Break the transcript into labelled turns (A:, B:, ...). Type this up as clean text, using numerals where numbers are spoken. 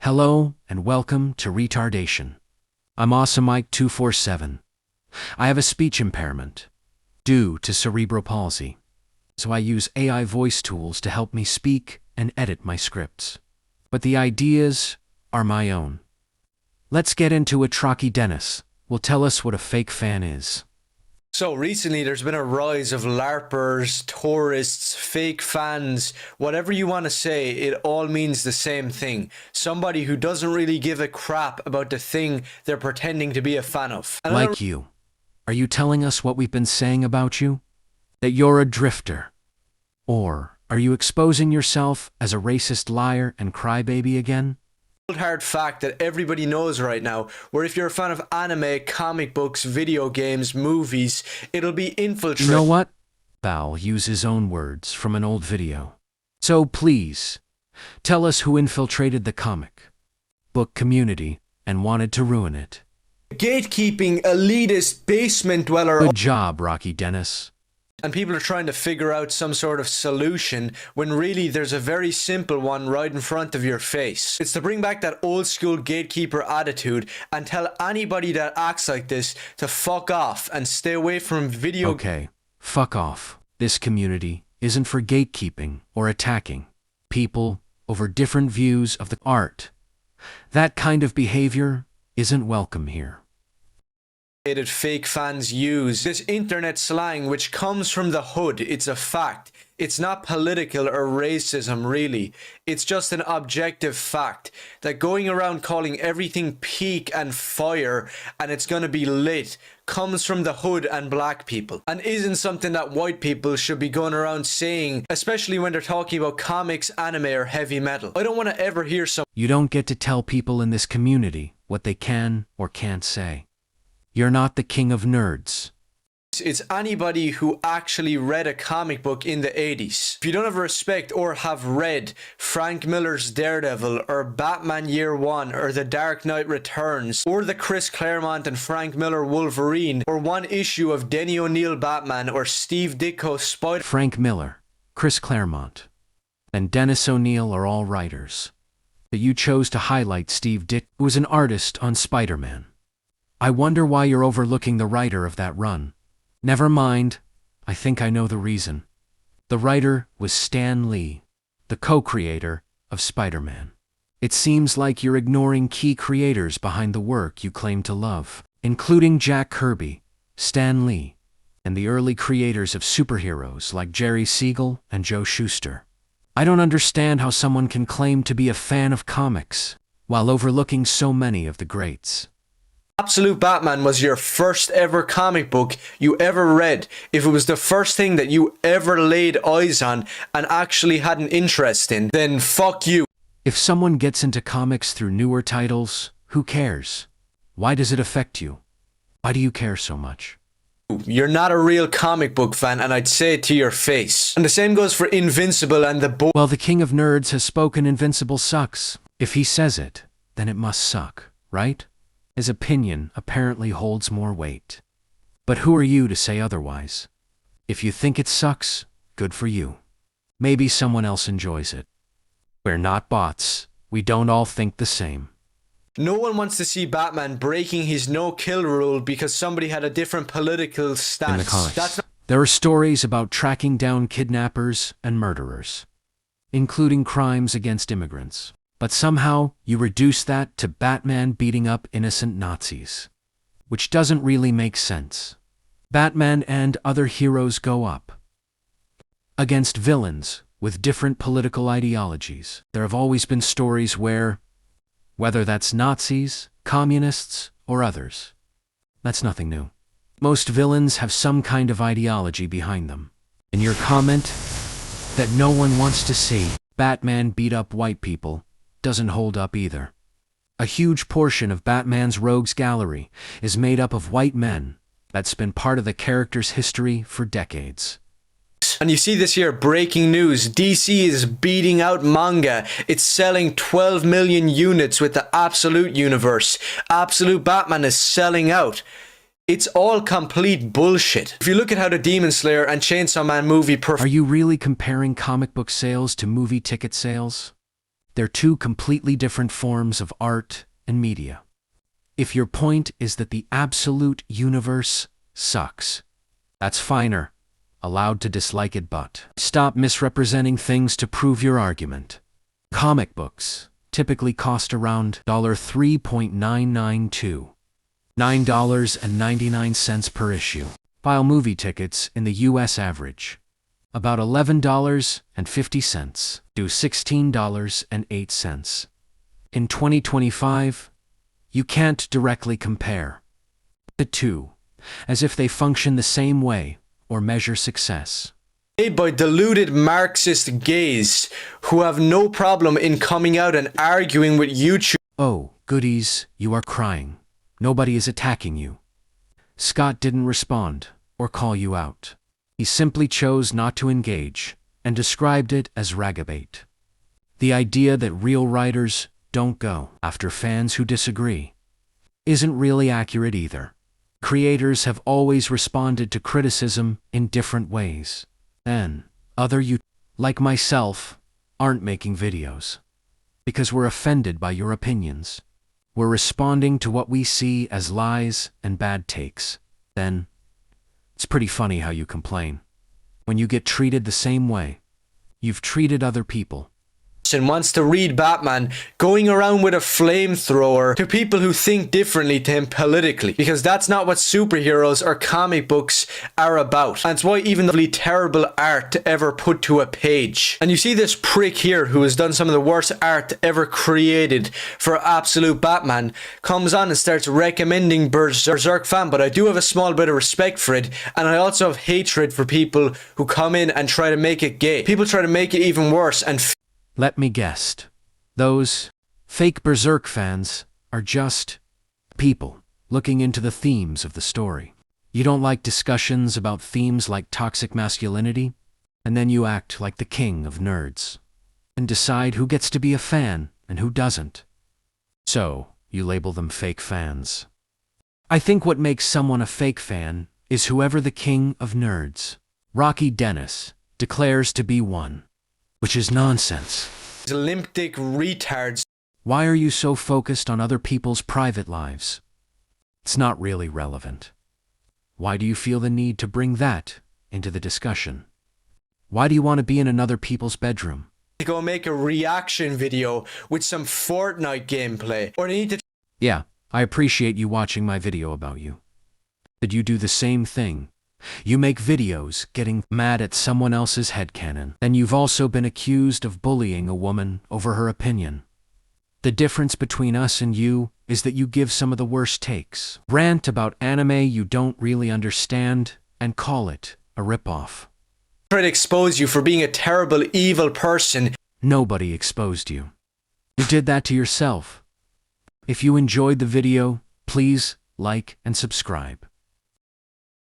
A: Hello and welcome to Retardation. I'm Awesome Mike 247. I have a speech impairment due to cerebral palsy, so I use AI voice tools to help me speak and edit my scripts. But the ideas are my own. Let's get into it. Rocky Dennis will tell us what a fake fan is.
B: So recently there's been a rise of LARPers, tourists, fake fans, whatever you want to say, it all means the same thing. Somebody who doesn't really give a crap about the thing they're pretending to be a fan of.
A: Like you. Are you telling us what we've been saying about you? That you're a drifter? Or are you exposing yourself as a racist liar and crybaby again?
B: Hard fact that everybody knows right now, where if you're a fan of anime, comic books, video games, movies, it'll be infiltrated.
A: You know what? Val used his own words from an old video. So please, tell us who infiltrated the comic book community and wanted to ruin it.
B: Gatekeeping, elitist, basement dweller.
A: Good job, Rocky Dennis.
B: And people are trying to figure out some sort of solution when really there's a very simple one right in front of your face. It's to bring back that old school gatekeeper attitude and tell anybody that acts like this to fuck off and stay away from video.
A: Okay, fuck off. This community isn't for gatekeeping or attacking people over different views of the art. That kind of behavior isn't welcome here.
B: Fake fans use this internet slang which comes from the hood. It's a fact. It's not political or racism really. It's just an objective fact that going around calling everything peak and fire and it's gonna be lit comes from the hood and black people and isn't something that white people should be going around saying, especially when they're talking about comics, anime or heavy metal. I don't want to ever hear some.
A: You don't get to tell people in this community what they can or can't say. You're not the king of nerds.
B: It's anybody who actually read a comic book in the 80s. If you don't have respect or have read Frank Miller's Daredevil or Batman Year One or The Dark Knight Returns or the Chris Claremont and Frank Miller Wolverine or one issue of Denny O'Neil Batman or Steve Ditko Spider.
A: Frank Miller, Chris Claremont, and Dennis O'Neil are all writers. But you chose to highlight Steve Ditko, who was an artist on Spider-Man. I wonder why you're overlooking the writer of that run. Never mind, I think I know the reason. The writer was Stan Lee, the co-creator of Spider-Man. It seems like you're ignoring key creators behind the work you claim to love, including Jack Kirby, Stan Lee, and the early creators of superheroes like Jerry Siegel and Joe Shuster. I don't understand how someone can claim to be a fan of comics while overlooking so many of the greats.
B: Absolute Batman was your first ever comic book you ever read, if it was the first thing that you ever laid eyes on and actually had an interest in, then fuck you.
A: If someone gets into comics through newer titles, who cares? Why does it affect you? Why do you care so much?
B: You're not a real comic book fan, and I'd say it to your face. And the same goes for Invincible and the
A: Well, the king of nerds has spoken. Invincible sucks. If he says it, then it must suck, right? His opinion apparently holds more weight. But who are you to say otherwise? If you think it sucks, good for you. Maybe someone else enjoys it. We're not bots. We don't all think the same.
B: No one wants to see Batman breaking his no-kill rule because somebody had a different political stance.
A: In the comics, there are stories about tracking down kidnappers and murderers, including crimes against immigrants. But somehow, you reduce that to Batman beating up innocent Nazis, which doesn't really make sense. Batman and other heroes go up against villains with different political ideologies. There have always been stories where, whether that's Nazis, communists, or others, that's nothing new. Most villains have some kind of ideology behind them. In your comment that no one wants to see Batman beat up white people doesn't hold up either. A huge portion of Batman's rogues gallery is made up of white men. That's been part of the character's history for decades.
B: And you see this here, breaking news. DC is beating out manga. It's selling 12 million units with the Absolute universe. Absolute Batman is selling out. It's all complete bullshit. If you look at how the Demon Slayer and Chainsaw Man movie
A: Are you really comparing comic book sales to movie ticket sales? They're two completely different forms of art and media. If your point is that the absolute universe sucks, that's finer. Allowed to dislike it, but stop misrepresenting things to prove your argument. Comic books typically cost around $3.992, $9.99 per issue, while movie tickets in the US average about $11.50 to $16.08. In 2025, you can't directly compare the two, as if they function the same way or measure success.
B: Made by deluded Marxist gays who have no problem in coming out and arguing with YouTube.
A: Oh, goodies, you are crying. Nobody is attacking you. Scott didn't respond or call you out. He simply chose not to engage and described it as ragabait. The idea that real writers don't go after fans who disagree isn't really accurate either. Creators have always responded to criticism in different ways. And other like myself, aren't making videos because we're offended by your opinions. We're responding to what we see as lies and bad takes. Then, it's pretty funny how you complain when you get treated the same way you've treated other people.
B: And wants to read Batman going around with a flamethrower to people who think differently to him politically, because that's not what superheroes or comic books are about. And it's why even the really terrible art ever put to a page. And you see this prick here who has done some of the worst art ever created for absolute Batman comes on and starts recommending Berserk fan, but I do have a small bit of respect for it, and I also have hatred for people who come in and try to make it gay. People try to make it even worse and
A: let me guess. Those fake Berserk fans are just people looking into the themes of the story. You don't like discussions about themes like toxic masculinity, and then you act like the king of nerds and decide who gets to be a fan and who doesn't. So, you label them fake fans. I think what makes someone a fake fan is whoever the king of nerds, Rocky Dennis, declares to be one. Which is nonsense.
B: limp dick retards.
A: Why are you so focused on other people's private lives? It's not really relevant. Why do you feel the need to bring that into the discussion? Why do you want to be in another people's bedroom?
B: To go make a reaction video with some Fortnite gameplay. Or they need to...
A: Yeah, I appreciate you watching my video about you. Did you do the same thing? You make videos getting mad at someone else's headcanon. Then you've also been accused of bullying a woman over her opinion. The difference between us and you is that you give some of the worst takes. Rant about anime you don't really understand and call it a ripoff.
B: Try to expose you for being a terrible, evil person.
A: Nobody exposed you. You did that to yourself. If you enjoyed the video, please like and subscribe.